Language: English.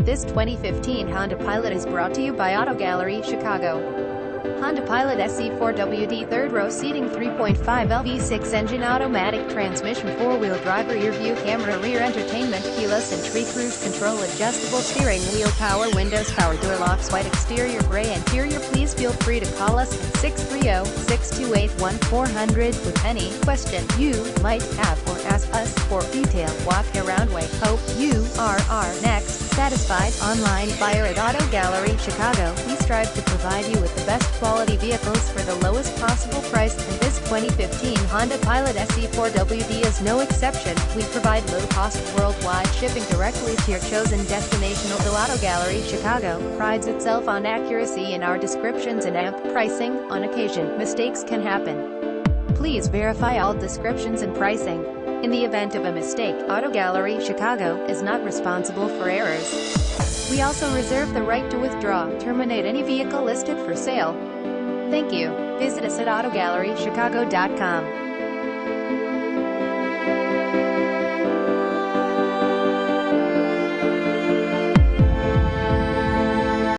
This 2015 Honda Pilot is brought to you by Auto Gallery, Chicago. Honda Pilot SE4WD third-row seating 3.5L V6 engine automatic transmission 4-wheel drive rear view camera rear entertainment keyless entry cruise control adjustable steering wheel power windows power door locks white exterior gray interior. Please feel free to call us at 630-628-1400 with any question you might have or ask us for detailed walk-around. We hope you are our next satisfied online buyer at Auto Gallery, Chicago. We strive to provide you with the best quality vehicles for the lowest possible price, and this 2015 Honda Pilot SE4WD is no exception. We provide low-cost worldwide shipping directly to your chosen destination. Although Auto Gallery, Chicago prides itself on accuracy in our descriptions and amp pricing, on occasion, mistakes can happen. Please verify all descriptions and pricing. In the event of a mistake, Auto Gallery, Chicago is not responsible for errors. We also reserve the right to withdraw, terminate any vehicle listed for sale. Thank you. Visit us at AutoGalleryChicago.com.